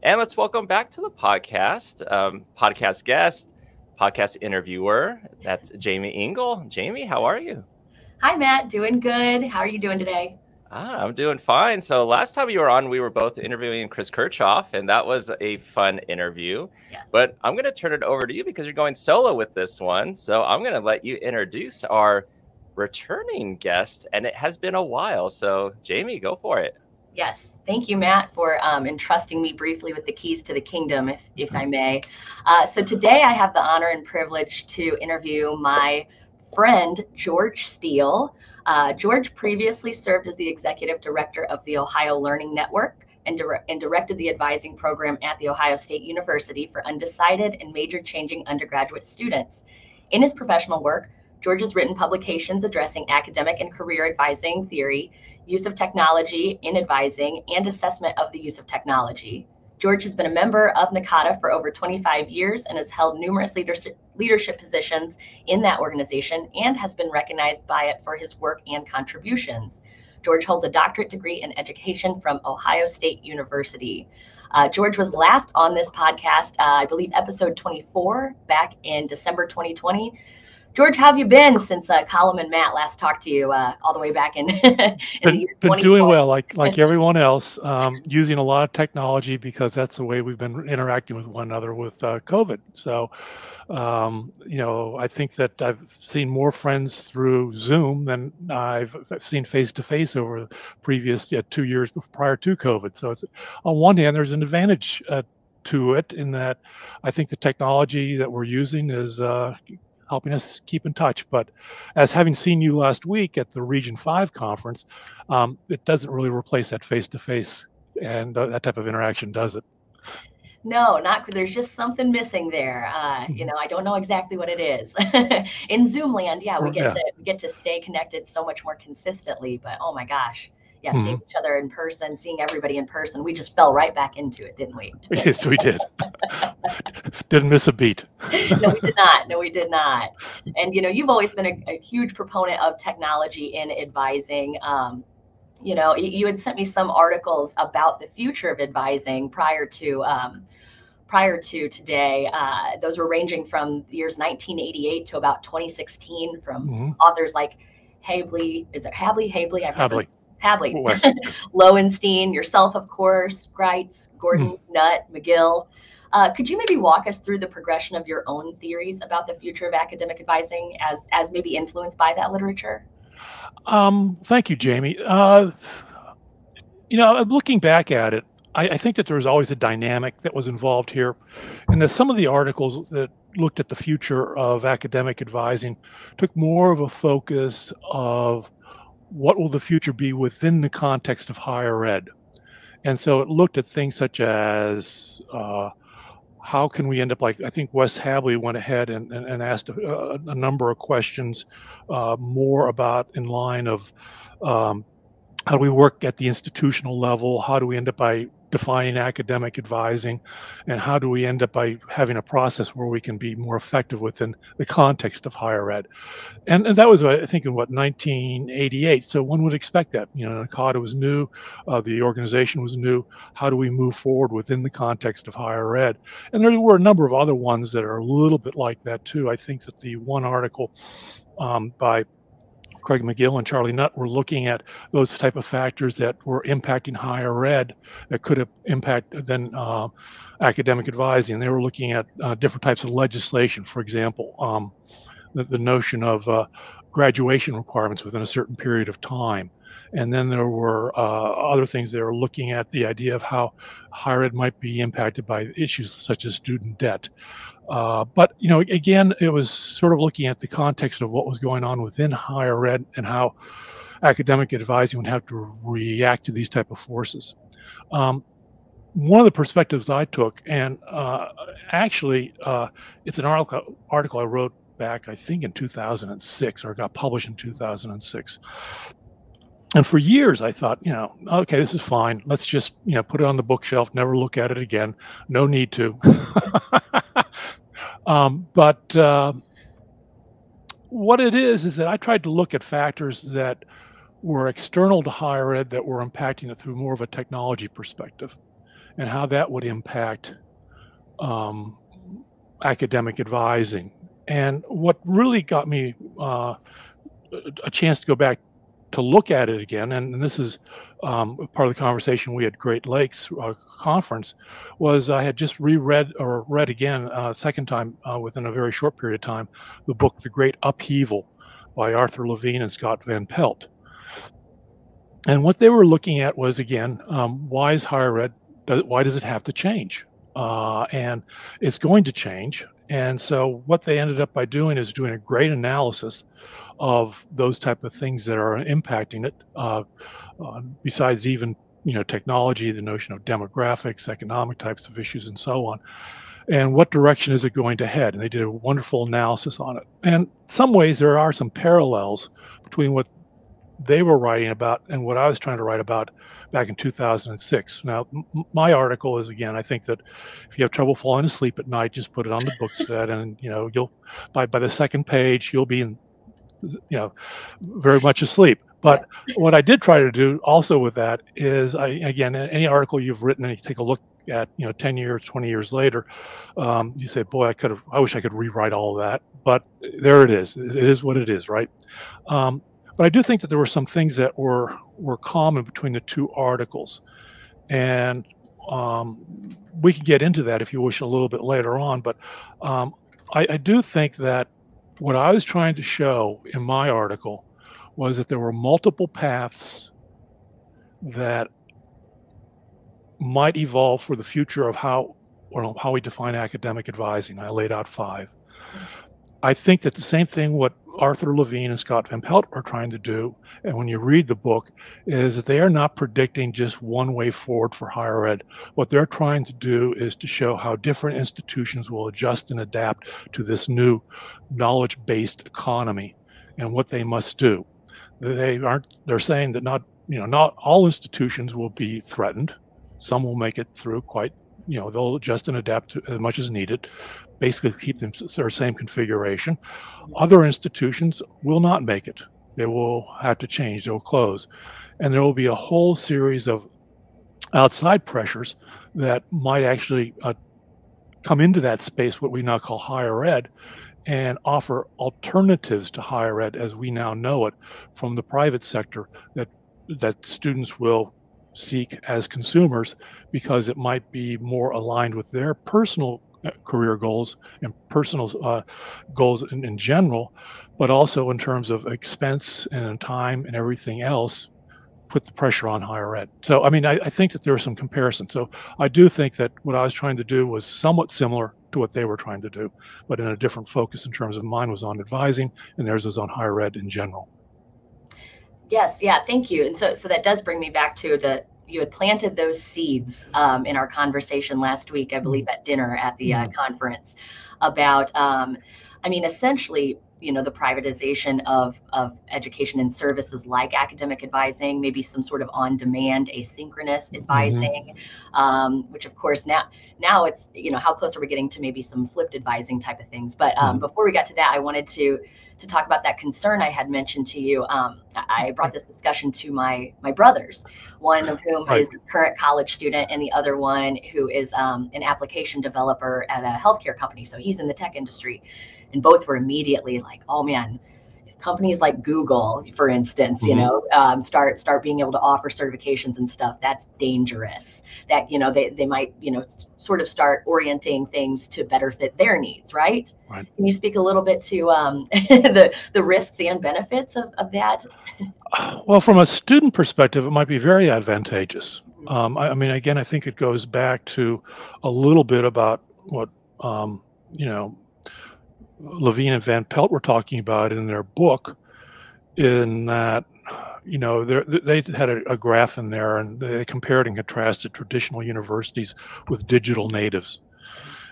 And let's welcome back to the podcast, podcast guest, podcast interviewer. That's Jaimie Engle. Jaimie, how are you? Hi, Matt. Doing good. How are you doing today? I'm doing fine. So last time you were on, we were both interviewing Chris Kirchhoff, and that was a fun interview. Yes. But I'm going to turn it over to you because you're going solo with this one. So I'm going to let you introduce our returning guest, and it has been a while. So Jaimie, go for it. Yes. Thank you, Matt, for entrusting me briefly with the keys to the kingdom, if I may. So today I have the honor and privilege to interview my friend, George Steele. George previously served as the executive director of the Ohio Learning Network and directed the advising program at The Ohio State University for undecided and major-changing undergraduate students. In his professional work, George has written publications addressing academic and career advising theory, use of technology in advising, and assessment of the use of technology. George has been a member of NACADA for over 25 years and has held numerous leadership positions in that organization and has been recognized by it for his work and contributions. George holds a doctorate degree in education from Ohio State University. George was last on this podcast, I believe episode 24, back in December 2020. George, how have you been since Colin and Matt last talked to you all the way back in, the year 2020? Been doing well, like everyone else, using a lot of technology because that's the way we've been interacting with one another with COVID. So, I think that I've seen more friends through Zoom than I've seen face-to-face over the previous 2 years prior to COVID. So it's, on one hand, there's an advantage to it in that I think the technology that we're using is helping us keep in touch. But as having seen you last week at the Region 5 conference, it doesn't really replace that face-to-face and that type of interaction, does it? No, there's just something missing there. I don't know exactly what it is. In Zoom land, we get to stay connected so much more consistently, but oh my gosh. Yeah, seeing each other in person, seeing everybody in person, we just fell right back into it, didn't we? Yes, we did. Didn't miss a beat. No, we did not. No, we did not. And, you've always been a huge proponent of technology in advising. You had sent me some articles about the future of advising prior to today. Those were ranging from the years 1988 to about 2016 from authors like Habley. Is it Habley? Habley, Lowenstein, yourself, of course, Greitz, Gordon, Nutt, McGill. Could you maybe walk us through the progression of your own theories about the future of academic advising as maybe influenced by that literature? Thank you, Jaimie. Looking back at it, I think that there was always a dynamic that was involved here, and that some of the articles that looked at the future of academic advising took more of a focus of what will the future be within the context of higher ed. And so it looked at things such as how can we end up, like I think Wes Habley went ahead and asked a number of questions more about in line of how do we work at the institutional level, how do we end up by defining academic advising, and how do we end up by having a process where we can be more effective within the context of higher ed. And that was, I think, in 1988. So one would expect that, NACADA was new, the organization was new. How do we move forward within the context of higher ed? And there were a number of other ones that are a little bit like that too. I think that the one article by Craig McGill and Charlie Nutt were looking at those type of factors that were impacting higher ed that could have impacted then academic advising. And they were looking at different types of legislation, for example, the notion of graduation requirements within a certain period of time. And then there were other things they were looking at, the idea of how higher ed might be impacted by issues such as student debt. But, again, it was sort of looking at the context of what was going on within higher ed and how academic advising would have to react to these type of forces. One of the perspectives I took, and actually it's an article I wrote back, I think, in 2006, or got published in 2006. And for years, I thought, okay, this is fine. Let's just, put it on the bookshelf, never look at it again. No need to. But what it is that I tried to look at factors that were external to higher ed that were impacting it through more of a technology perspective. and how that would impact academic advising. And what really got me a chance to go back to look at it again, and this is part of the conversation we had Great Lakes conference, was I had just reread or read again second time within a very short period of time, the book The Great Upheaval by Arthur Levine and Scott Van Pelt. And what they were looking at was, again, why is higher ed, why does it have to change? And it's going to change. And so what they ended up by doing is doing a great analysis of those type of things that are impacting it, besides even, technology, the notion of demographics, economic types of issues, and so on. And what direction is it going to head? And they did a wonderful analysis on it. And in some ways, there are some parallels between what they were writing about and what I was trying to write about back in 2006. Now, my article is, again, I think that if you have trouble falling asleep at night, just put it on the book set, and you'll by the second page you'll be in, very much asleep. But what I did try to do also with that is, again, any article you've written and you take a look at, 10 years, 20 years later, you say, boy, I wish I could rewrite all of that. But there it is. It is what it is, right? But I do think that there were some things that were common between the two articles. And we can get into that if you wish a little bit later on. But I do think that what I was trying to show in my article was that there were multiple paths that might evolve for the future of how we define academic advising. I laid out 5. I think that the same thing what Arthur Levine and Scott Van Pelt are trying to do, and when you read the book, is that they are not predicting just one way forward for higher ed. What they're trying to do is to show how different institutions will adjust and adapt to this new knowledge-based economy and what they must do. They're saying that not all institutions will be threatened. Some will make it through quite, they'll adjust and adapt as much as needed, basically keep them their same configuration. Other institutions will not make it. They will have to change, they'll close. And there will be a whole series of outside pressures that might actually come into that space, what we now call higher ed, and offer alternatives to higher ed as we now know it from the private sector that students will seek as consumers, because it might be more aligned with their personal career goals and personal goals in general, but also in terms of expense and time and everything else, put the pressure on higher ed. So, I think that there are some comparisons. So I do think that what I was trying to do was somewhat similar to what they were trying to do, but in a different focus in terms of mine was on advising and theirs was on higher ed in general. Yes, yeah, thank you. And so that does bring me back to you had planted those seeds in our conversation last week, I believe, at dinner at the conference about, essentially, the privatization of education and services like academic advising, maybe some sort of on-demand asynchronous advising, which of course now it's, how close are we getting to maybe some flipped advising type of things. But before we got to that, I wanted to talk about that concern I had mentioned to you. I brought this discussion to my brothers, one of whom is a current college student and the other one who is an application developer at a healthcare company. So he's in the tech industry. And both were immediately like, oh man, if companies like Google, for instance, start being able to offer certifications and stuff, that's dangerous. That, they might, sort of start orienting things to better fit their needs, right? Can you speak a little bit to the risks and benefits of that? Well, from a student perspective, it might be very advantageous. Again, I think it goes back to a little bit about what, Levine and Van Pelt were talking about in their book, in that, they had a graph in there and they compared and contrasted traditional universities with digital natives.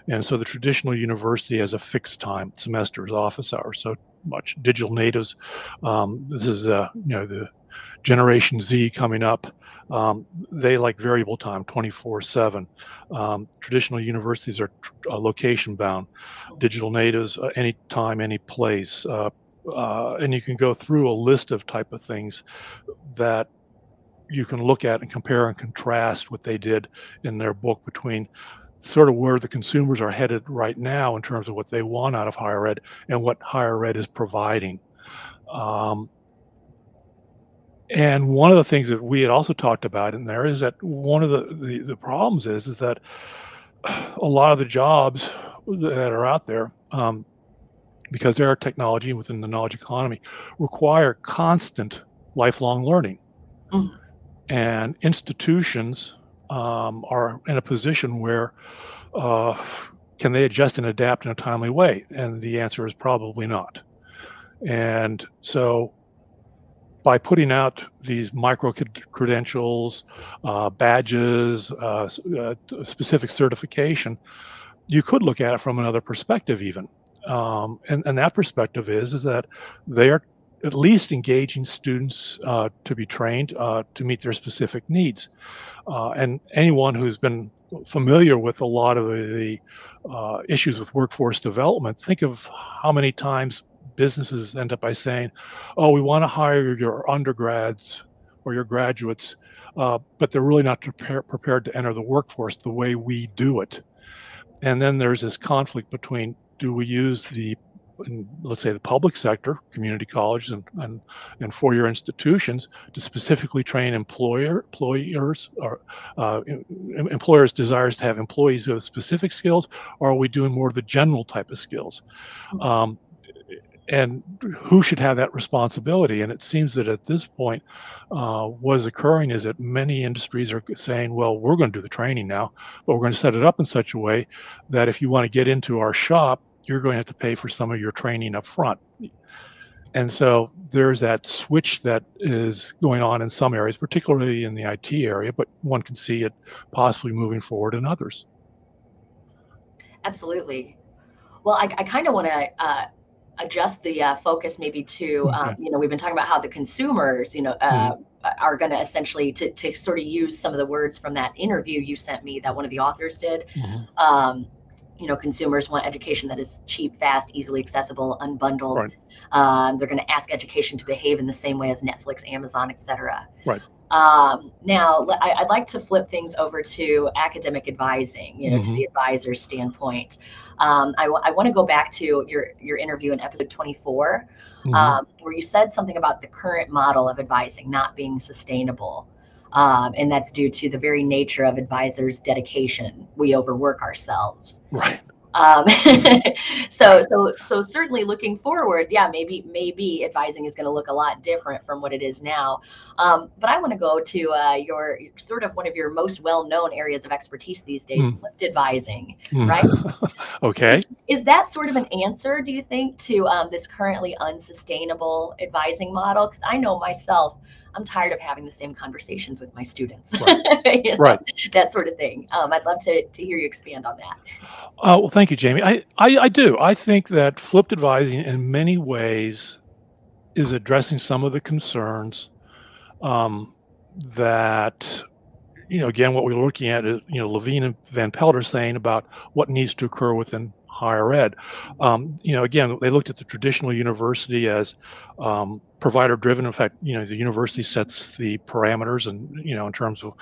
And so the traditional university has a fixed time, semesters, office hours, so much. Digital natives, this is, the Generation Z coming up. They like variable time, 24/7. Traditional universities are location bound. Digital natives, anytime, any place. And you can go through a list of type of things that you can look at and compare and contrast what they did in their book between sort of where the consumers are headed right now in terms of what they want out of higher ed and what higher ed is providing. And one of the things that we had also talked about in there is that one of the problems is that a lot of the jobs that are out there, because there are technology within the knowledge economy, require constant lifelong learning. Mhm. And institutions are in a position where can they adjust and adapt in a timely way? And the answer is probably not. And so by putting out these micro credentials, badges, specific certification, you could look at it from another perspective even. And that perspective is that they are at least engaging students to be trained to meet their specific needs. And anyone who's been familiar with a lot of the issues with workforce development, think of how many times businesses end up by saying, oh, we want to hire your undergrads or your graduates, but they're really not prepared to enter the workforce the way we do it. And then there's this conflict between, do we use let's say the public sector, community colleges and four-year institutions to specifically train employers or employers' desires to have employees who have specific skills, or are we doing more of the general type of skills? And who should have that responsibility? And it seems that at this point, what is occurring is that many industries are saying, well, we're going to do the training now, but we're going to set it up in such a way that if you want to get into our shop, you're going to have to pay for some of your training up front. And so there's that switch that is going on in some areas, particularly in the IT area, but one can see it possibly moving forward in others. Absolutely. Well, I kind of want to adjust the focus maybe to, Okay. we've been talking about how the consumers, are going to essentially to sort of use some of the words from that interview you sent me that one of the authors did. Consumers want education that is cheap, fast, easily accessible, unbundled. Right. They're going to ask education to behave in the same way as Netflix, Amazon, etc. Right. Now, I'd like to flip things over to academic advising, to the advisor's standpoint. I want to go back to your interview in episode 24, where you said something about the current model of advising not being sustainable. And that's due to the very nature of advisors' dedication. We overwork ourselves. Right. So certainly looking forward, yeah, maybe advising is going to look a lot different from what it is now. But I want to go to your sort of one of your most well-known areas of expertise these days, flipped advising, right? Okay. Is that sort of an answer, do you think, to this currently unsustainable advising model? Because I know myself, I'm tired of having the same conversations with my students, right. Right. That sort of thing. I'd love to hear you expand on that. Well, thank you, Jaimie. I do. I think that flipped advising in many ways is addressing some of the concerns that, again, what we're looking at is, Levine and Van Pelt are saying about what needs to occur within higher ed. Again, they looked at the traditional university as provider driven. In fact, the university sets the parameters and, in terms of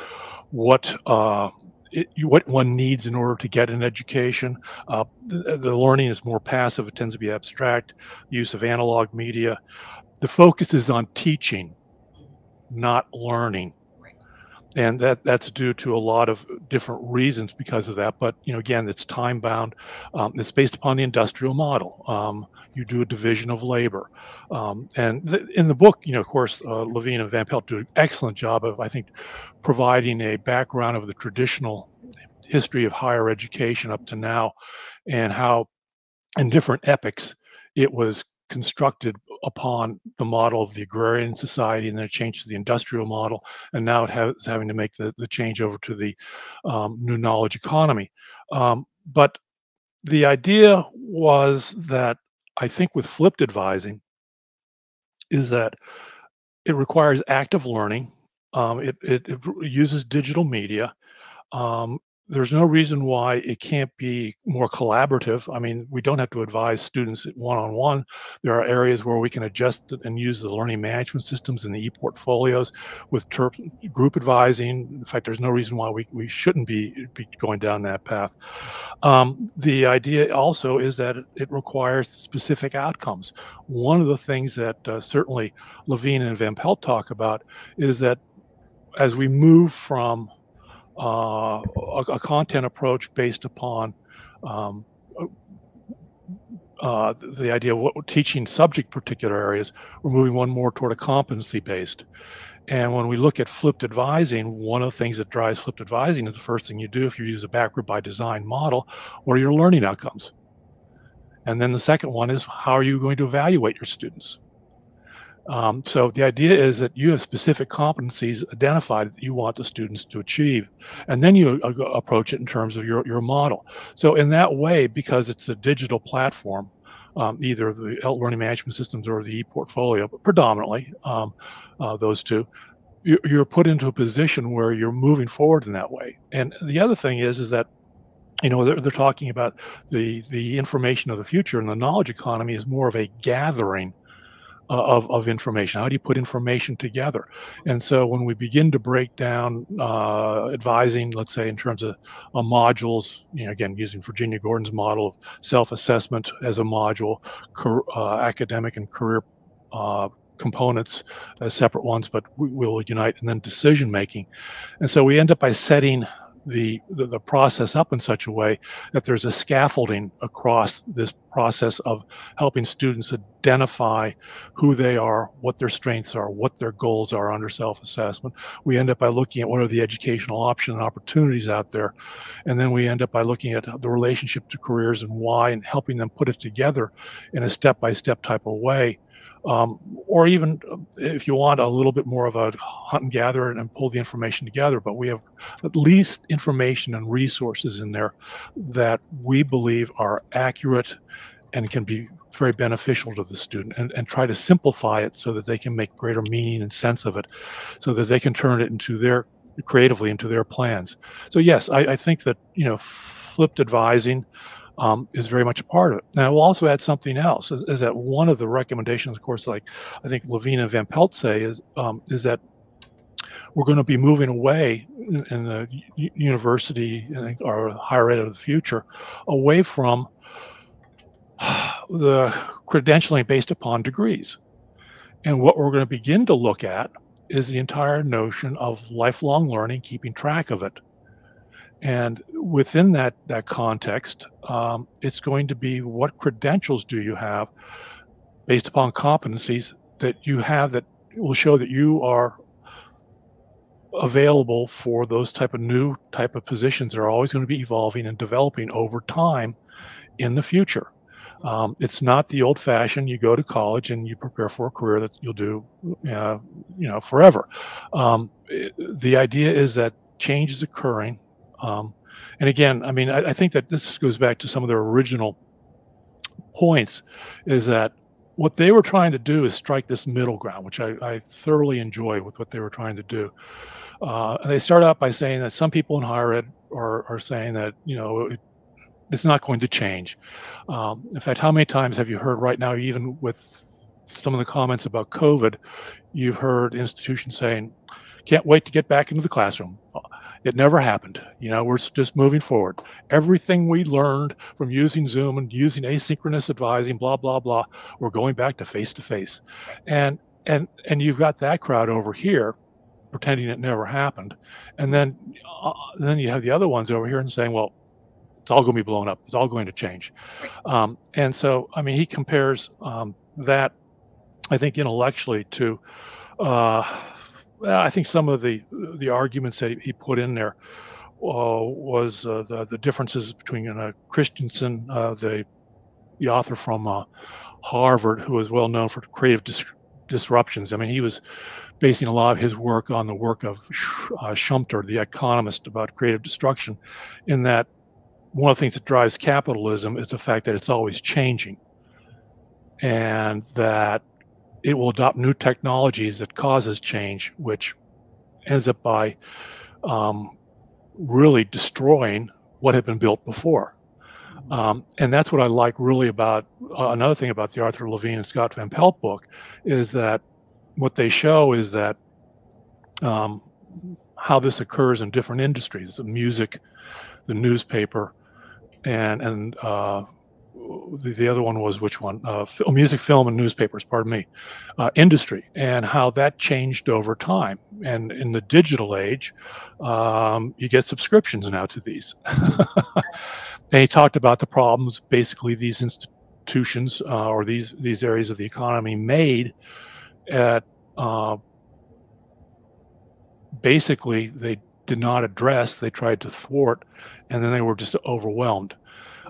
what one needs in order to get an education. The learning is more passive. It tends to be abstract, use of analog media. The focus is on teaching, not learning. And that's due to a lot of different reasons because of that. But, again, it's time bound. It's based upon the industrial model. You do a division of labor. And in the book, of course, Levine and Van Pelt do an excellent job of, I think, providing a background of the traditional history of higher education up to now and how in different epochs it was constructed upon the model of the agrarian society, and then it changed to the industrial model, and now it's having to make the change over to the new knowledge economy. But the idea was that I think with flipped advising is that it requires active learning. It uses digital media. there's no reason why it can't be more collaborative. I mean, we don't have to advise students one-on-one. There are areas where we can adjust and use the learning management systems and the e-portfolios with group advising. In fact, there's no reason why we shouldn't be going down that path. The idea also is that it requires specific outcomes. One of the things that certainly Levine and Van Pelt talk about is that as we move from a content approach based upon the idea of what teaching subject particular areas, we're moving one more toward a competency based. And when we look at flipped advising, one of the things that drives flipped advising is the first thing you do if you use a backward by design model, what are your learning outcomes? And then the second one is, how are you going to evaluate your students? So the idea is that you have specific competencies identified that you want the students to achieve, and then you approach it in terms of your model. So in that way, because it's a digital platform, either the learning management systems or the e-portfolio, but predominantly those two, you're put into a position where you're moving forward in that way. And the other thing is that, you know, they're talking about the information of the future, and the knowledge economy is more of a gathering of information. How do you put information together? And so when we begin to break down advising, let's say in terms of modules, you know, again, using Virginia Gordon's model of self-assessment as a module, academic and career components as separate ones, but we will unite, and then decision making. And so we end up by setting the process up in such a way that there's a scaffolding across this process of helping students identify who they are, what their strengths are, what their goals are under self-assessment. We end up by looking at what are the educational options and opportunities out there. And then we end up by looking at the relationship to careers and why, and helping them put it together in a step-by-step type of way. Or even if you want a little bit more of a hunt and gather and pull the information together, but we have at least information and resources in there that we believe are accurate and can be very beneficial to the student, and try to simplify it so that they can make greater meaning and sense of it, so that they can turn it into their creatively into their plans. So yes, I think that, you know, flipped advising is very much a part of it. Now, we'll also add something else, is that one of the recommendations, of course, like I think Levine and Van Pelt say, is that we're going to be moving away in the university, I think, or higher ed of the future, away from the credentialing based upon degrees. And what we're going to begin to look at is the entire notion of lifelong learning, keeping track of it. And within that context, it's going to be, what credentials do you have based upon competencies that you have that will show that you are available for those new type of positions that are always going to be evolving and developing over time in the future. It's not the old-fashioned, you go to college and you prepare for a career that you'll do, you know, forever. The idea is that change is occurring. And again, I mean, I think that this goes back to some of their original points, is that what they were trying to do is strike this middle ground, which I thoroughly enjoy with what they were trying to do. And they start out by saying that some people in higher ed are saying that, you know, it's not going to change. In fact, how many times have you heard right now, even with some of the comments about COVID, you've heard institutions saying, can't wait to get back into the classroom. It never happened. You know, we're just moving forward. Everything we learned from using Zoom and using asynchronous advising, blah, blah, blah, we're going back to face-to-face. And you've got that crowd over here pretending it never happened. And then you have the other ones over here and saying, well, it's all going to be blown up. It's all going to change. And so, I mean, he compares that, I think, intellectually to I think some of the arguments that he put in there was the differences between Christensen, the author from Harvard, who was well known for creative disruptions. I mean, he was basing a lot of his work on the work of Schumpeter, the economist, about creative destruction, in that one of the things that drives capitalism is the fact that it's always changing, and that it will adopt new technologies that causes change, which ends up by really destroying what had been built before. And that's what I like really about another thing about the Arthur Levine and Scott Van Pelt book is that what they show is that how this occurs in different industries, the music, the newspaper, and the other one was which one? Music, film, and newspapers, pardon me, industry, and how that changed over time. And in the digital age, you get subscriptions now to these. And he talked about the problems basically these institutions or these areas of the economy made at basically they did not address, they tried to thwart, and then they were just overwhelmed.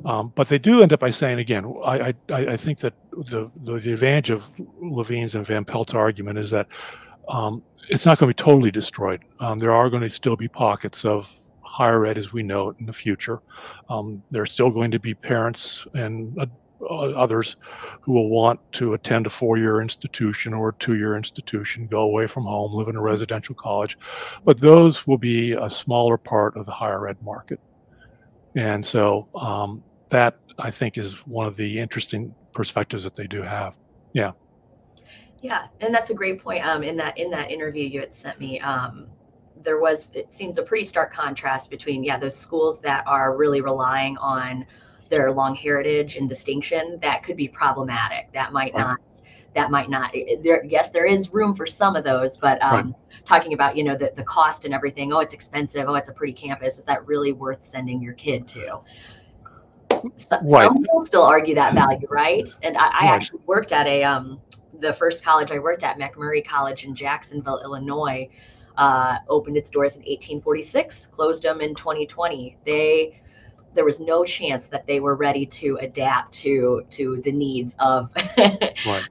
But they do end up by saying, again, I think that the advantage of Levine's and Van Pelt's argument is that it's not going to be totally destroyed. There are going to still be pockets of higher ed as we know it in the future. There are still going to be parents and others who will want to attend a 4-year institution or a 2-year institution, go away from home, live in a residential college. But those will be a smaller part of the higher ed market. And so that, I think, is one of the interesting perspectives that they do have. Yeah. Yeah, and that's a great point. In that interview you had sent me, there was, it seems, a pretty stark contrast between, those schools that are really relying on their long heritage and distinction. That could be problematic. That might not. Yes, there is room for some of those, but talking about, the cost and everything. Oh, it's expensive. Oh, it's a pretty campus. Is that really worth sending your kid to? Some people still argue that value, right? And I actually worked at the first college I worked at, McMurray College in Jacksonville, Illinois, opened its doors in 1846, closed them in 2020. There was no chance that they were ready to adapt to the needs of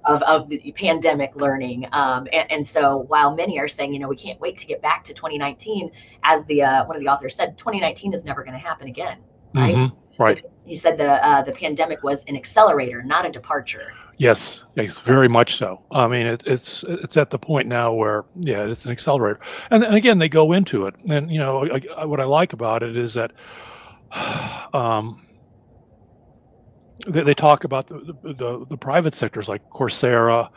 of the pandemic learning. And so while many are saying, we can't wait to get back to 2019, as the one of the authors said, 2019 is never going to happen again, right? Mm-hmm. Right. He said the pandemic was an accelerator, not a departure. Yes, very much so. I mean, it's at the point now where, it's an accelerator. And again, they go into it. And, what I like about it is that they talk about the private sectors like Coursera,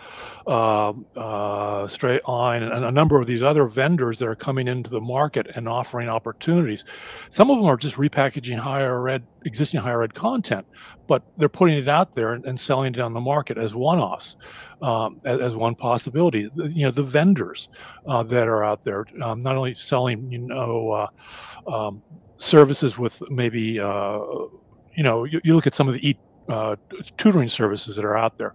Straight Line, and a number of these other vendors that are coming into the market and offering opportunities. Some of them are just repackaging existing higher ed content, but they're putting it out there and selling it on the market as one-offs, as one possibility. The vendors that are out there, not only selling, services with maybe, you look at some of the tutoring services that are out there.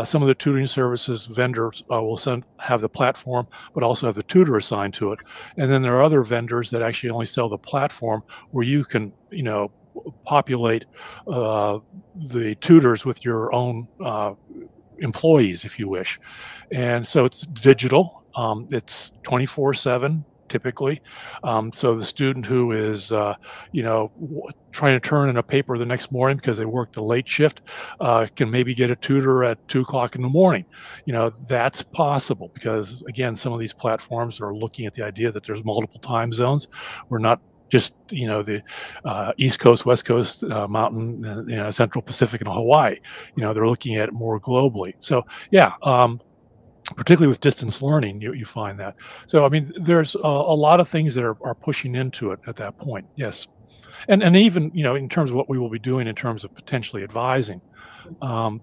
Some of the tutoring services vendors will have the platform, but also have the tutor assigned to it. And then there are other vendors that actually only sell the platform where you can, populate the tutors with your own employees, if you wish. And so it's digital. It's 24/7. Typically. So the student who is, trying to turn in a paper the next morning because they worked the late shift can maybe get a tutor at 2 o'clock in the morning. That's possible because, again, some of these platforms are looking at the idea that there's multiple time zones. We're not just, the East Coast, West Coast, Mountain, Central Pacific, and Hawaii. They're looking at it more globally. So, particularly with distance learning, you find that. So, I mean, there's a lot of things that are pushing into it at that point. Yes. And even, in terms of what we will be doing in terms of potentially advising. I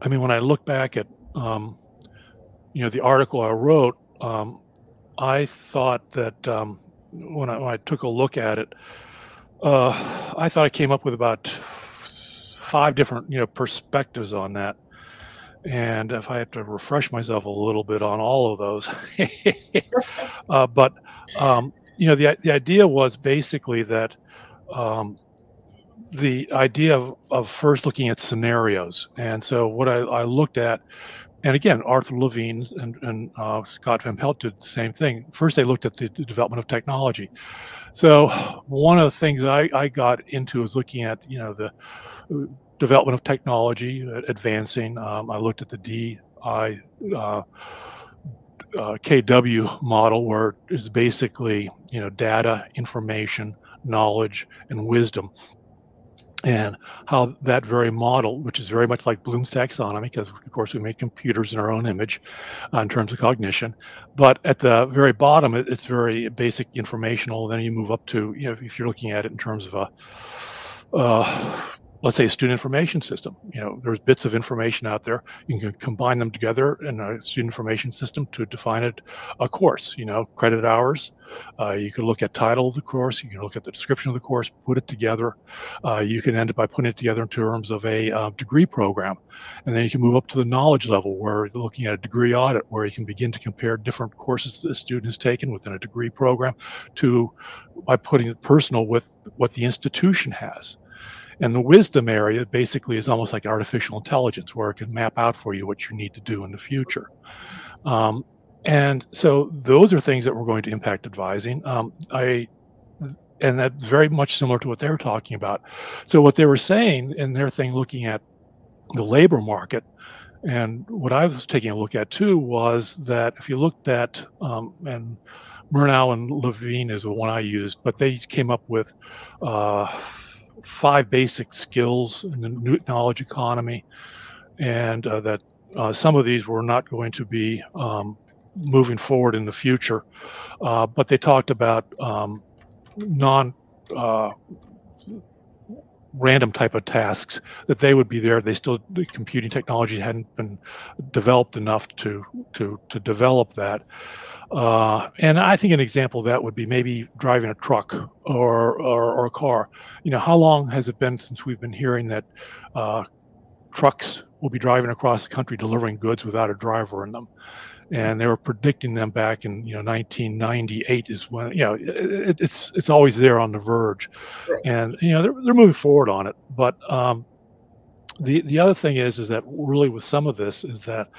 mean, when I look back at, the article I wrote, I thought that when I took a look at it, I thought I came up with about 5 different, perspectives on that. And if I have to refresh myself a little bit on all of those, but the idea was basically that the idea of first looking at scenarios. And so what I looked at, and again, Arthur Levine and Scott Van Pelt did the same thing. First, they looked at the development of technology. So one of the things I got into was looking at, the development of technology advancing. I looked at the KW model, where it's basically, data, information, knowledge, and wisdom. And how that very model, which is very much like Bloom's taxonomy, because of course we make computers in our own image in terms of cognition, but at the very bottom, it's very basic informational. Then you move up to, if you're looking at it in terms of let's say a student information system. There's bits of information out there. You can combine them together in a student information system to define a course, credit hours. You can look at title of the course. You can look at the description of the course, put it together. You can end up by putting it together in terms of a degree program. And then you can move up to the knowledge level, where you're looking at a degree audit, where you can begin to compare different courses that the student has taken within a degree program by putting it personal with what the institution has. And the wisdom area basically is almost like artificial intelligence, where it can map out for you what you need to do in the future. And so those are things that we're going to impact advising. And that's very much similar to what they were talking about. So what they were saying in their thing, looking at the labor market, and what I was taking a look at too, was that if you looked at, and Murnau and Levine is the one I used, but they came up with 5 basic skills in the new knowledge economy, and that some of these were not going to be moving forward in the future, but they talked about random type of tasks that they would be there. The computing technology hadn't been developed enough to develop that. And I think an example of that would be maybe driving a truck or a car. How long has it been since we've been hearing that trucks will be driving across the country delivering goods without a driver in them? And they were predicting them back in 1998 is when it's always there on the verge, Right. and they're moving forward on it. But the other thing is that really with some of this is that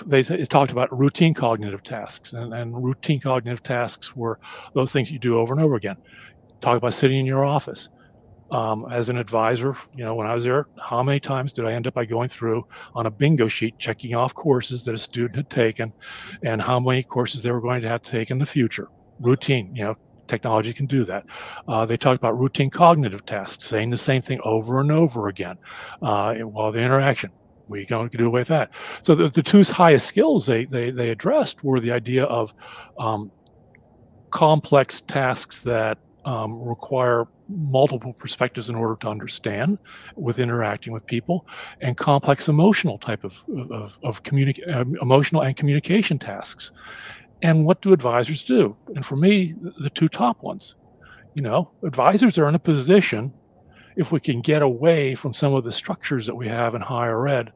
they talked about routine cognitive tasks, and routine cognitive tasks were those things you do over and over again. Talk about sitting in your office. As an advisor, when I was there, how many times did I end up by going through on a bingo sheet, checking off courses that a student had taken and how many courses they were going to have to take in the future? Routine, technology can do that. They talked about routine cognitive tasks, saying the same thing over and over again while the interaction. We don't do away with that. So the two highest skills they addressed were the idea of complex tasks that require multiple perspectives in order to understand with interacting with people, and complex emotional type of emotional and communication tasks. And what do advisors do? And for me, the two top ones, advisors are in a position, if we can get away from some of the structures that we have in higher ed,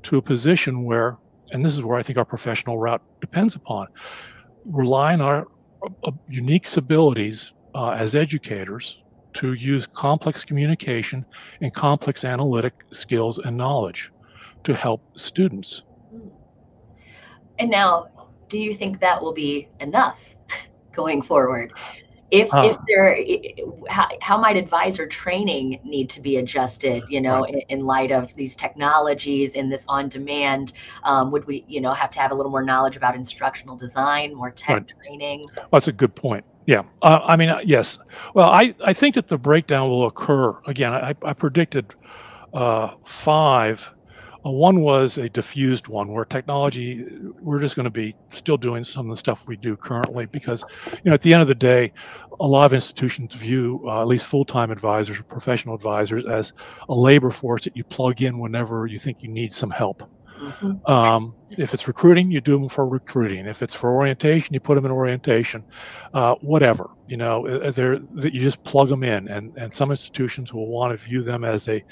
to a position where, and this is where I think our professional route depends upon, relying on our unique abilities as educators to use complex communication and complex analytic skills and knowledge to help students. And now, do you think that will be enough going forward? If there, how might advisor training need to be adjusted, Right. in light of these technologies and this on demand? Would we, have to have a little more knowledge about instructional design, more tech Right. training? Well, that's a good point. Yeah. Yes. Well, I think that the breakdown will occur. Again, I predicted 5. One was a diffused one where technology, we're just going to be still doing some of the stuff we do currently because, at the end of the day, a lot of institutions view at least full-time advisors or professional advisors as a labor force that you plug in whenever you think you need some help. Mm-hmm. If it's recruiting, you do them for recruiting. If it's for orientation, you put them in orientation. Whatever, that you just plug them in. And some institutions will want to view them as a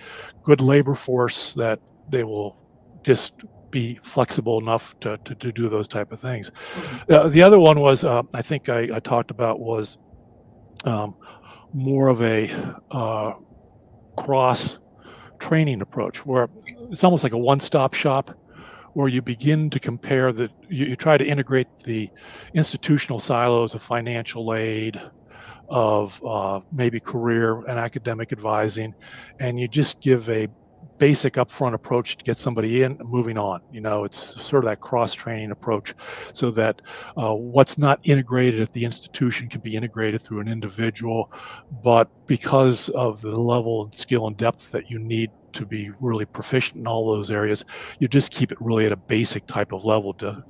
good labor force that they will just be flexible enough to do those type of things. Mm-hmm. The other one was I think I talked about was more of a cross training approach, where it's almost like a one-stop shop, where you begin to compare you try to integrate the institutional silos of financial aid, of maybe career and academic advising, and you just give a basic upfront approach to get somebody in and moving on. You know, it's sort of that cross-training approach, so that what's not integrated at the institution can be integrated through an individual, but because of the level of skill and depth that you need to be really proficient in all those areas, you just keep it really at a basic type of level to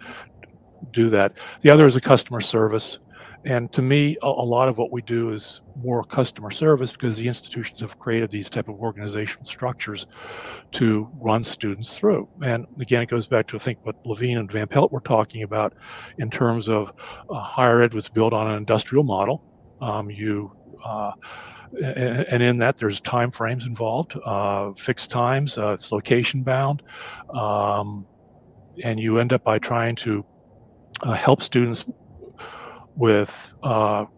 do that. The other is a customer service. And to me, a lot of what we do is more customer service, because the institutions have created these type of organizational structures to run students through. And again, it goes back to, I think, what Levine and Van Pelt were talking about in terms of higher ed was built on an industrial model. And in that, there's time frames involved, fixed times, it's location bound. And you end up by trying to help students with how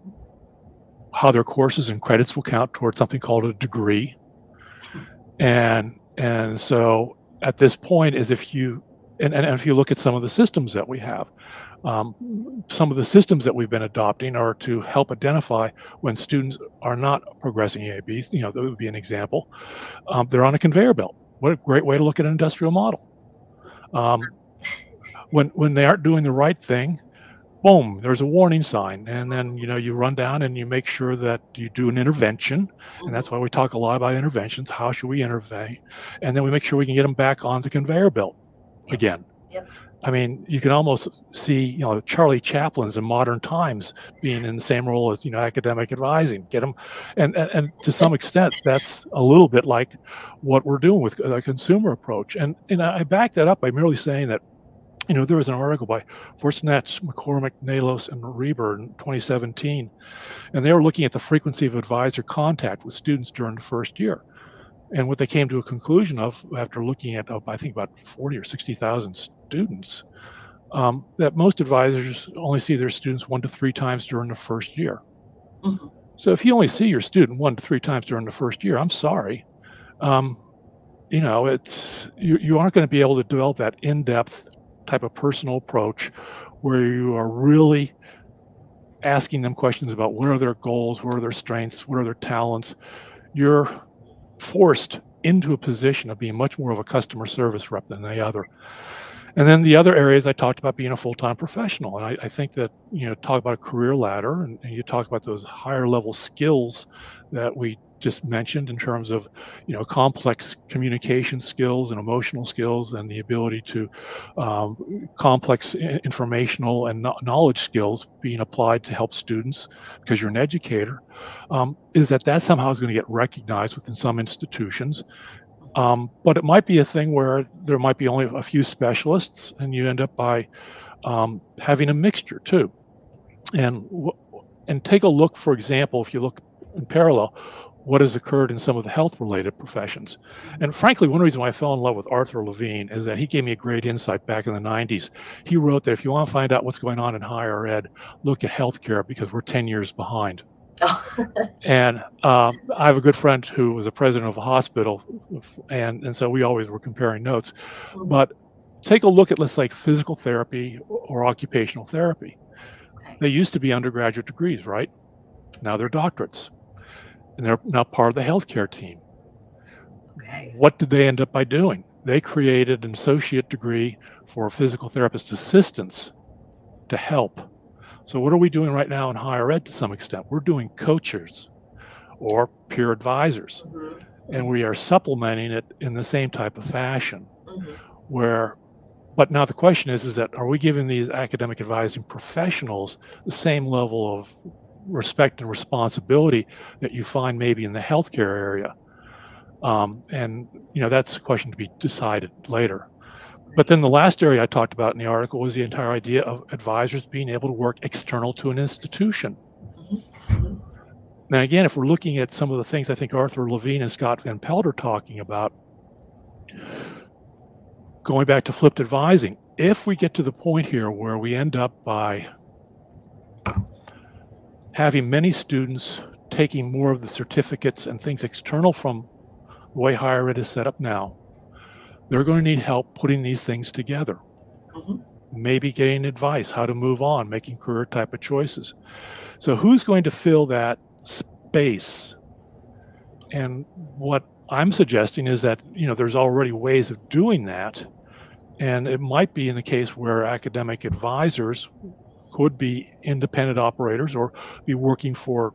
their courses and credits will count towards something called a degree. And so at this point, is if you look at some of the systems that we have, some of the systems that we've been adopting are to help identify when students are not progressing EABs. You know, that would be an example. They're on a conveyor belt. What a great way to look at an industrial model. When they aren't doing the right thing, boom, there's a warning sign. And then, you know, you run down and you make sure that you do an intervention. And that's why we talk a lot about interventions. How should we intervene? And then we make sure we can get them back on the conveyor belt again. Yep. I mean, you can almost see, you know, Charlie Chaplin's in modern times being in the same role as, you know, academic advising, get them. And to some extent, that's a little bit like what we're doing with a consumer approach. And I back that up by merely saying that, you know, there was an article by Forstnatz, McCormick, Nalos, and Reber in 2017, and they were looking at the frequency of advisor contact with students during the first year. And what they came to a conclusion of, after looking at, I think, about 40 or 60,000 students, that most advisors only see their students 1 to 3 times during the first year. Mm-hmm. So if you only see your student 1 to 3 times during the first year, I'm sorry. You know, you aren't going to be able to develop that in-depth type of personal approach where you are really asking them questions about what are their goals, what are their strengths, what are their talents. You're forced into a position of being much more of a customer service rep than the other. And then the other areas I talked about being a full-time professional. And I think that, you know, talk about a career ladder and you talk about those higher level skills that we just mentioned in terms of, you know, complex communication skills and emotional skills and the ability to complex informational and knowledge skills being applied to help students because you're an educator, is that somehow is going to get recognized within some institutions. But it might be a thing where there might be only a few specialists and you end up by having a mixture too. And take a look, for example, if you look in parallel, what has occurred in some of the health-related professions. And frankly, one reason why I fell in love with Arthur Levine is that he gave me a great insight back in the 90s. He wrote that if you want to find out what's going on in higher ed, look at healthcare because we're 10 years behind. Oh. And I have a good friend who was a president of a hospital, and so we always were comparing notes. But take a look at, let's say, physical therapy or occupational therapy. Okay. They used to be undergraduate degrees, right? Now they're doctorates. And they're now part of the healthcare team. Okay. What did they end up by doing? They created an associate degree for physical therapist assistants to help. So what are we doing right now in higher ed to some extent? We're doing coaches or peer advisors. Mm-hmm. And we are supplementing it in the same type of fashion. Mm-hmm. But now the question is that are we giving these academic advising professionals the same level of respect and responsibility that you find maybe in the healthcare area? And, you know, that's a question to be decided later. But then the last area I talked about in the article was the entire idea of advisors being able to work external to an institution. Mm-hmm. Now, again, if we're looking at some of the things I think Arthur Levine and Scott Van Pelt are talking about, going back to flipped advising, if we get to the point here where we end up by having many students taking more of the certificates and things external from the way higher ed is set up now, they're going to need help putting these things together. Mm-hmm. Maybe getting advice, how to move on, making career type of choices. So who's going to fill that space? And what I'm suggesting is that, there's already ways of doing that. And it might be in the case where academic advisors could be independent operators or be working for,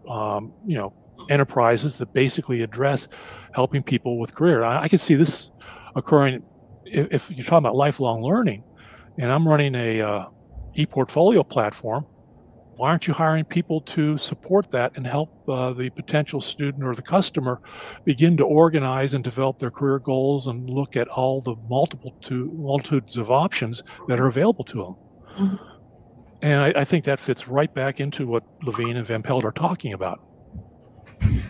enterprises that basically address helping people with career. I could see this occurring if you're talking about lifelong learning, and I'm running a e-portfolio platform. Why aren't you hiring people to support that and help the potential student or the customer begin to organize and develop their career goals and look at all the multitudes of options that are available to them? Mhm. And I think that fits right back into what Levine and Van Pelt are talking about.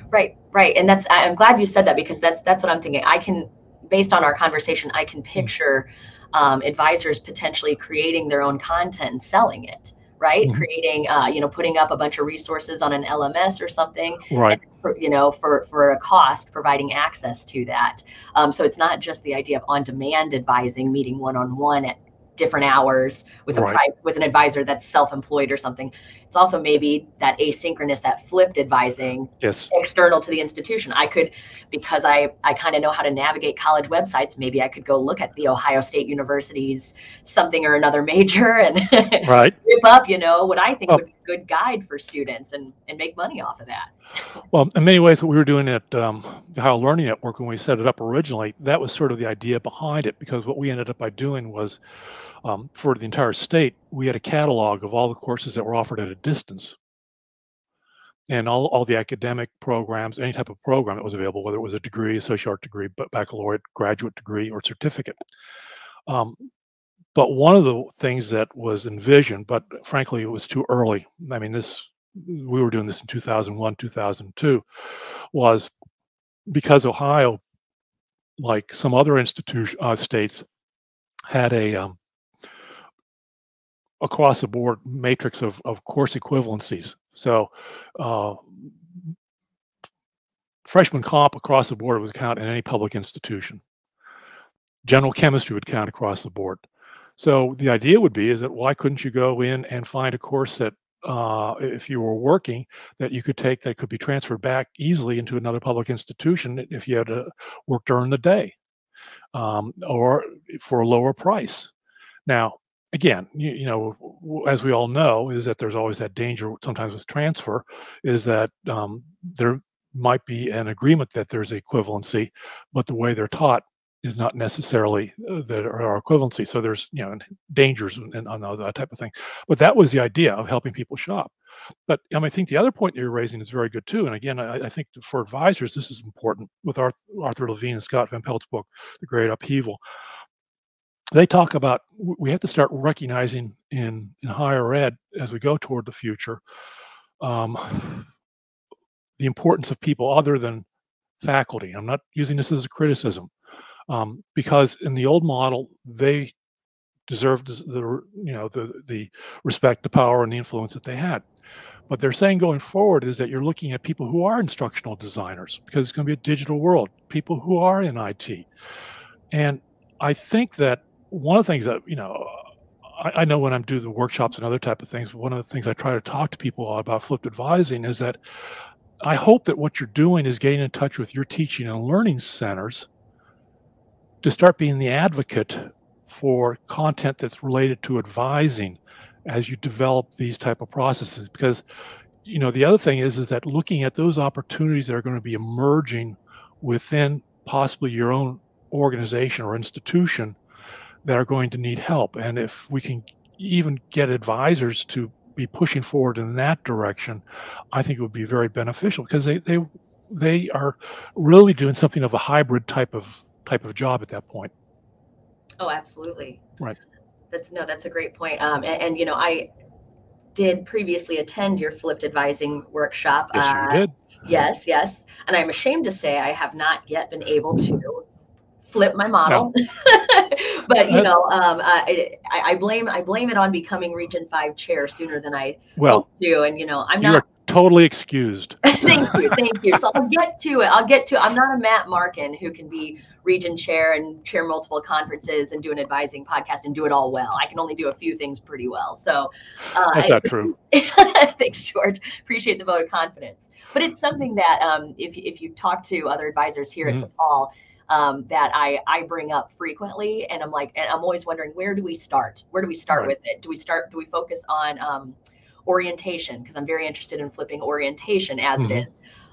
Right, right. And I'm glad you said that, because that's what I'm thinking. Based on our conversation, I can picture advisors potentially creating their own content and selling it. Right, Mhm. creating, putting up a bunch of resources on an LMS or something, Right. and for a cost, providing access to that. So it's not just the idea of on-demand advising, meeting one-on-one at different hours with Right. with an advisor that's self-employed or something. It's also maybe that asynchronous, that flipped advising, Yes. external to the institution. I could, because I kind of know how to navigate college websites, maybe I could go look at the Ohio State University's something or another major and Right. whip up, what I think Well, would be a good guide for students and make money off of that. Well, in many ways, what we were doing at the Ohio Learning Network when we set it up originally, that was sort of the idea behind it, because what we ended up by doing was, for the entire state, we had a catalog of all the courses that were offered at a distance. And all the academic programs, any type of program that was available, whether it was a degree, associate art degree, baccalaureate, graduate degree, or certificate. But one of the things that was envisioned, but frankly, it was too early. I mean, we were doing this in 2001, 2002, was because Ohio, like some other states, had a across the board matrix of course equivalencies. So freshman comp across the board would count in any public institution. General chemistry would count across the board. So the idea would be is that why couldn't you go in and find a course that if you were working, that you could take that could be transferred back easily into another public institution if you had to work during the day, or for a lower price. Now, again, as we all know, is that there's always that danger sometimes with transfer, is that there might be an agreement that there's equivalency, but the way they're taught is not necessarily that are equivalency. So there's dangers and on that type of thing. But that was the idea of helping people shop. But I think the other point you're raising is very good too. And again, I think for advisors, this is important. With Arthur Levine and Scott Van Pelt's book, The Great Upheaval, they talk about we have to start recognizing in higher ed as we go toward the future, the importance of people other than faculty. I'm not using this as a criticism, because in the old model, they deserved the respect, the power, and the influence that they had. But they're saying going forward is that you're looking at people who are instructional designers, because it's going to be a digital world, people who are in IT. And I think that one of the things that, I know when I'm doing the workshops and other type of things, one of the things I try to talk to people about flipped advising is that I hope that what you're doing is getting in touch with your teaching and learning centers to start being the advocate for content that's related to advising as you develop these type of processes. Because, the other thing is that looking at those opportunities that are going to be emerging within possibly your own organization or institution that are going to need help. And if we can even get advisors to be pushing forward in that direction, I think it would be very beneficial, because they are really doing something of a hybrid type of job at that point. Oh, absolutely. Right. That's a great point. And I did previously attend your flipped advising workshop. Yes, you did. Yes. And I'm ashamed to say I have not yet been able to flip my model. No. But I blame it on becoming Region 5 chair sooner than I hoped to. And I'm not totally excused. Thank you. So I'll get to it. I'm not a Matt Markin who can be region chair and chair multiple conferences and do an advising podcast and do it all well. I can only do a few things pretty well. So that's not true. Thanks, George. Appreciate the vote of confidence. But it's something that if you talk to other advisors here at DePaul, that I bring up frequently, and I'm always wondering, where do we start? Where do we start with it? Do we focus on orientation? Because I'm very interested in flipping orientation as it is.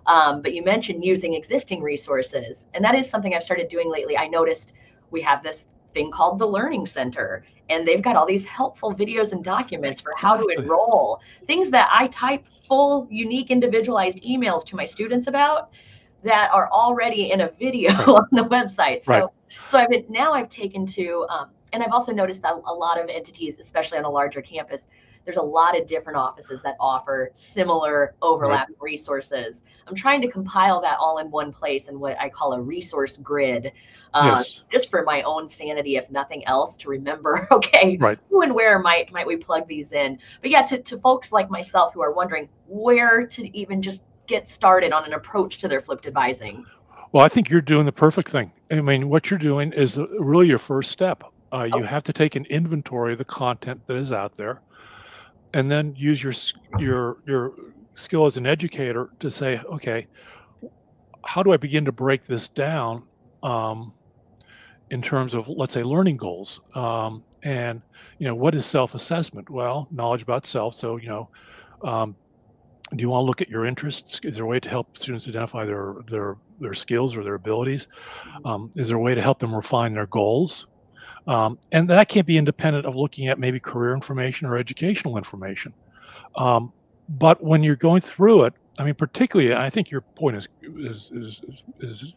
But you mentioned using existing resources, and that is something I've started doing lately. I noticed we have this thing called the Learning Center, and they've got all these helpful videos and documents for how to enroll, things that I type full, unique, individualized emails to my students about that are already in a video on the website. So I've taken to, and I've also noticed that a lot of entities, especially on a larger campus, there's a lot of different offices that offer similar overlapping resources. I'm trying to compile that all in one place in what I call a resource grid, just for my own sanity, if nothing else, to remember, okay, who and where might we plug these in? But yeah, to folks like myself who are wondering where to even just get started on an approach to their flipped advising. Well, I think you're doing the perfect thing. I mean, what you're doing is really your first step. You have to take an inventory of the content that is out there, and then use your skill as an educator to say, okay, how do I begin to break this down in terms of, let's say, learning goals? And, what is self-assessment? Well, knowledge about self. So, do you want to look at your interests? Is there a way to help students identify their skills or their abilities? Is there a way to help them refine their goals? And that can't be independent of looking at maybe career information or educational information. But when you're going through it, I mean, particularly, I think your point is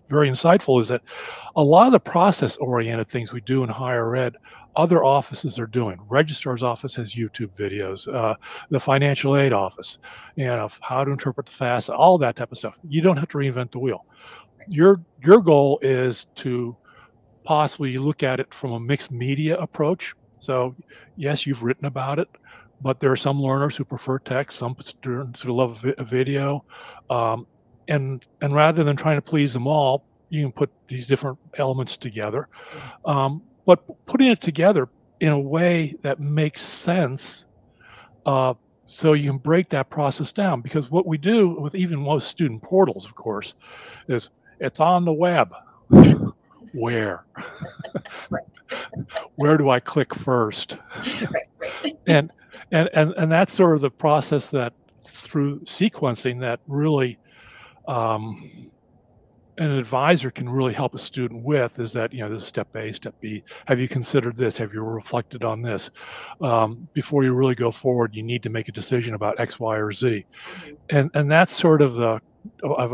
very insightful, is that a lot of the process-oriented things we do in higher ed, other offices are doing. Registrar's office has YouTube videos, the financial aid office, how to interpret the FAFSA, all that type of stuff. You don't have to reinvent the wheel. Your goal is to possibly look at it from a mixed media approach. So yes, you've written about it, but there are some learners who prefer text, some students who love a video. And rather than trying to please them all, you can put these different elements together. But putting it together in a way that makes sense, so you can break that process down. Because what we do with even most student portals, of course, is it's on the web. Where? Where do I click first? And that's sort of the process that, through sequencing, that really an advisor can really help a student with, is that, this is step A, step B. Have you considered this? Have you reflected on this? Before you really go forward, you need to make a decision about X, Y, or Z. And that's sort of a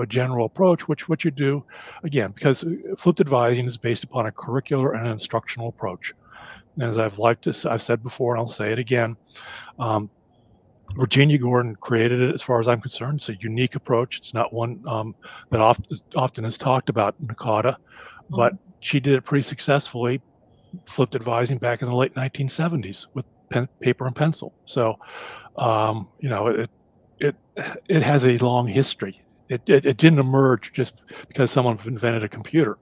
general approach, which what you do, again, because flipped advising is based upon a curricular and an instructional approach. And as I've said before, and I'll say it again, Virginia Gordon created it. As far as I'm concerned, it's a unique approach. It's not one that often is talked about in NACADA, but she did it pretty successfully, flipped advising back in the late 1970s with paper and pencil. So, it has a long history. It didn't emerge just because someone invented a computer.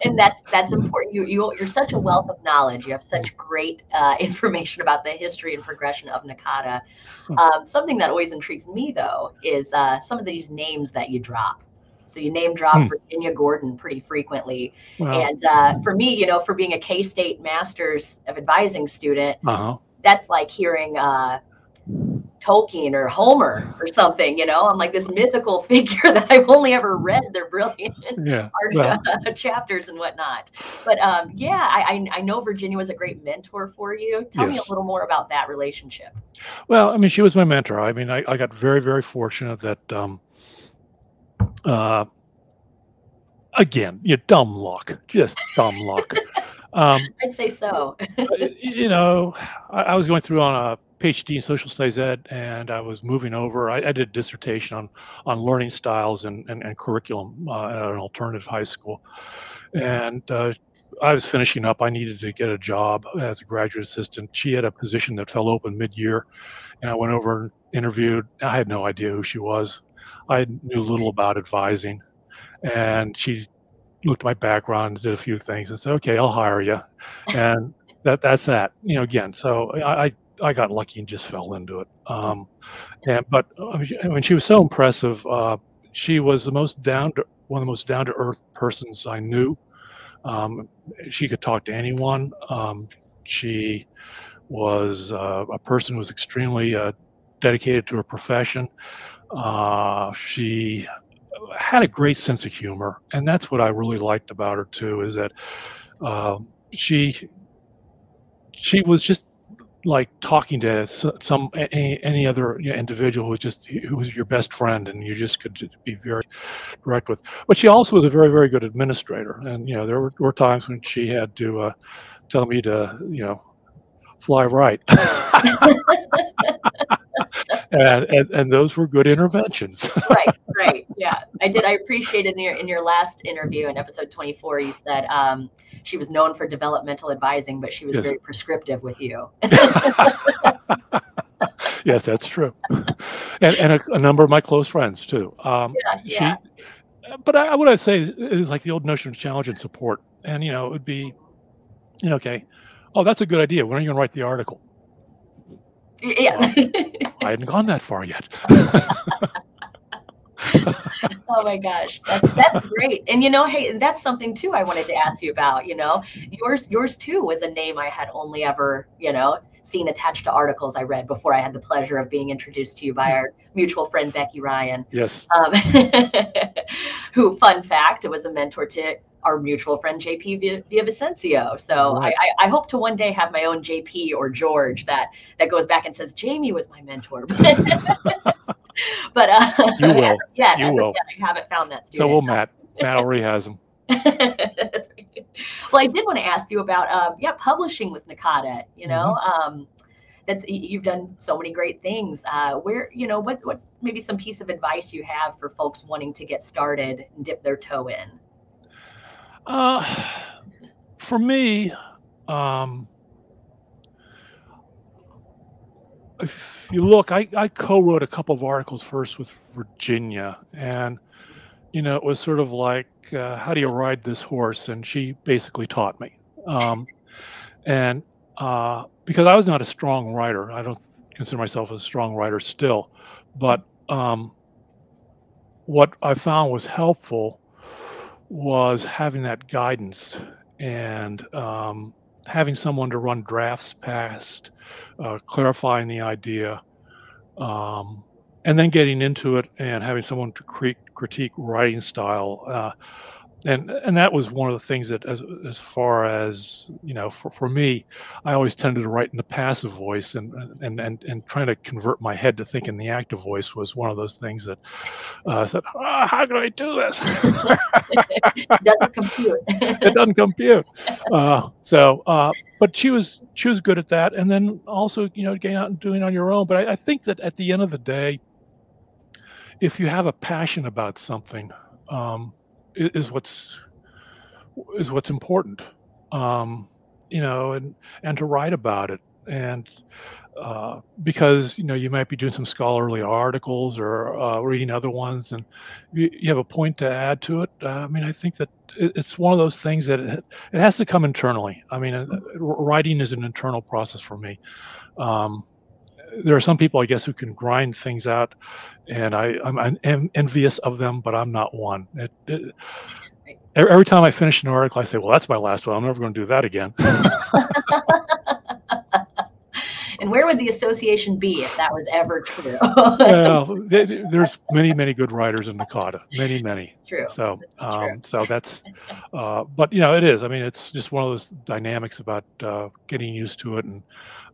And that's important. You're such a wealth of knowledge. You have such great information about the history and progression of NACADA. Something that always intrigues me, though, is some of these names that you drop. So you name drop Virginia Gordon pretty frequently. And for me, for being a K-State Masters of Advising student, that's like hearing Tolkien or Homer or something, I'm like this mythical figure that I've only ever read their brilliant chapters and whatnot. But I know Virginia was a great mentor for you. Tell me a little more about that relationship. Well, I mean, she was my mentor. I mean, I got very, very fortunate that, again, dumb luck, just dumb luck. I'd say so. I was going through on a PhD in social studies ed, and I was moving over. I did a dissertation on learning styles and curriculum at an alternative high school. And I was finishing up. I needed to get a job as a graduate assistant. She had a position that fell open mid-year, and I went over and interviewed. I had no idea who she was. I knew little about advising, and she looked at my background, did a few things, and said, "Okay, I'll hire you." And that's that. Again, so I got lucky and just fell into it. But I mean, she was so impressive. She was one of the most down to earth persons I knew. She could talk to anyone. She was a person who was extremely dedicated to her profession. She had a great sense of humor, and that's what I really liked about her too. Is that she was just like talking to any other individual who was your best friend, and you just could just be very direct with. But she also was a very, very good administrator, and there were times when she had to tell me to fly right. and those were good interventions. Right. Yeah, I did. I appreciated in your last interview in episode 24, you said she was known for developmental advising, but she was very prescriptive with you. Yes, that's true. And a number of my close friends too. But what I say is like the old notion of challenge and support. And it would be, okay, oh, that's a good idea. When are you going to write the article? Yeah. I hadn't gone that far yet. Oh my gosh, that's great. And hey, that's something too I wanted to ask you about. Yours too was a name I had only ever seen attached to articles I read before I had the pleasure of being introduced to you by our mutual friend Becky Ryan. Yes. Who, fun fact, was a mentor to our mutual friend JP Villavicencio. So right. I hope to one day have my own JP or George that goes back and says Jaimie was my mentor. But you will. Yeah, you will. I haven't found that student. So will Matt. Matt already has them. Well, I did want to ask you about publishing with Nakata. You've done so many great things. What's maybe some piece of advice you have for folks wanting to get started and dip their toe in? For me, if you look, I co-wrote a couple of articles first with Virginia, and it was sort of like, how do you ride this horse? And she basically taught me. And because I was not a strong writer, I don't consider myself a strong writer still, but what I found was helpful was having that guidance and having someone to run drafts past, clarifying the idea, and then getting into it and having someone to critique writing style. And that was one of the things that, as far as for me, I always tended to write in the passive voice, and trying to convert my head to think in the active voice was one of those things that said, how can I do this? It doesn't compute. It doesn't compute. But she was good at that, and then also getting out and doing it on your own. But I think that at the end of the day, if you have a passion about something, is what's important, and to write about it, and because you might be doing some scholarly articles or reading other ones, and you have a point to add to it. I think that it's one of those things that it has to come internally. Writing is an internal process for me. There are some people, I guess, who can grind things out, and I'm envious of them, but I'm not one. Every time I finish an article, I say, well, that's my last one. I'm never going to do that again. And where would the association be if that was ever true? Well, there's many, many good writers in Nakata. Many, many. True. So, true. So that's, but it is. It's just one of those dynamics about getting used to it and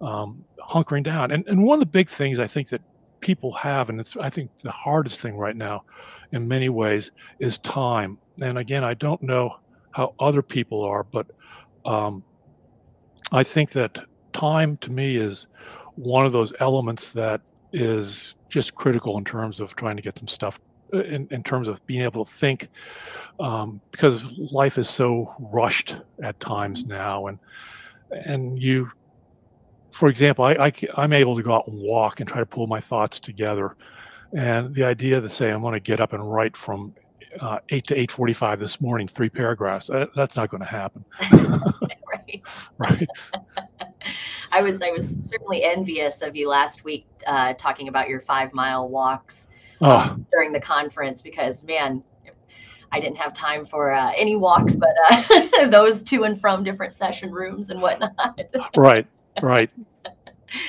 hunkering down. And one of the big things I think that people have, and I think the hardest thing right now, in many ways, is time. And again, I don't know how other people are, but I think that time to me is one of those elements that is just critical in terms of trying to get some stuff, in terms of being able to think, because life is so rushed at times now, and you, for example, I'm able to go out and walk and try to pull my thoughts together, and the idea to say I'm going to get up and write from 8 to 8:45 this morning, 3 paragraphs, that's not going to happen. Right. Right. I was certainly envious of you last week talking about your 5-mile walks during the conference, because man, I didn't have time for any walks, but those to and from different session rooms and whatnot. Right.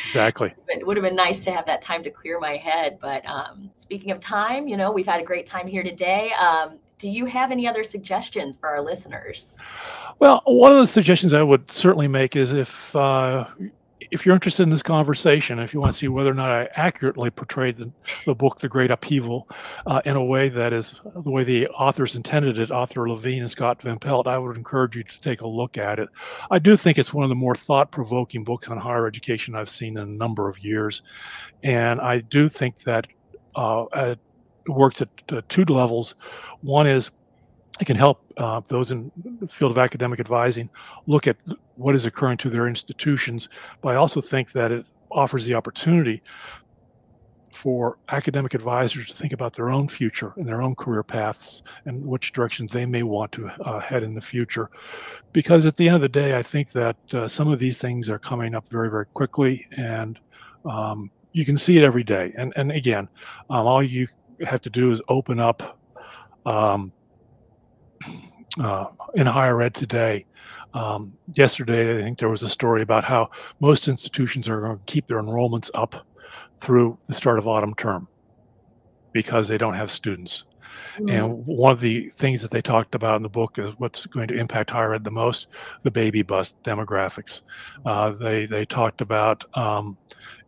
Exactly. It would have been nice to have that time to clear my head. But speaking of time, we've had a great time here today. Do you have any other suggestions for our listeners? Well, one of the suggestions I would certainly make is if you're interested in this conversation, if you want to see whether or not I accurately portrayed the book, The Great Upheaval, in a way that is the way the authors intended it, author Levine and Scott Van Pelt, I would encourage you to take a look at it. I do think it's one of the more thought-provoking books on higher education I've seen in a number of years. And I do think that it works at two levels. One is it can help those in the field of academic advising look at what is occurring to their institutions, but I also think that it offers the opportunity for academic advisors to think about their own future and their own career paths and which directions they may want to head in the future. Because at the end of the day, I think that some of these things are coming up very, very quickly, and you can see it every day. And again, all you have to do is open up in higher ed today. Yesterday, I think there was a story about how most institutions are going to keep their enrollments up through the start of autumn term because they don't have students. Mm-hmm. And one of the things that they talked about in the book is what's going to impact higher ed the most: the baby bust demographics. They talked about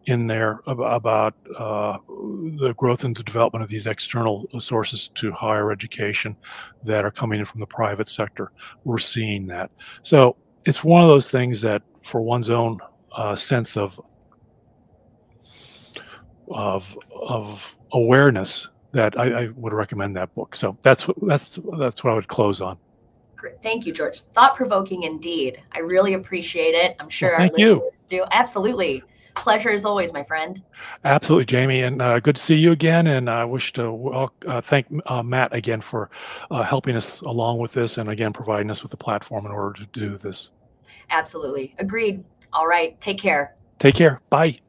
in there about the growth and the development of these external sources to higher education that are coming in from the private sector. We're seeing that. So it's one of those things that for one's own sense of awareness, that I would recommend that book. So that's what I would close on. Great. Thank you, George. Thought-provoking indeed. I really appreciate it. I'm sure thank you. Do. Absolutely. Pleasure as always, my friend. Absolutely, Jaimie, and good to see you again. And I wish to thank Matt again for helping us along with this, and again providing us with the platform in order to do this. Absolutely. Agreed. All right. Take care. Take care. Bye.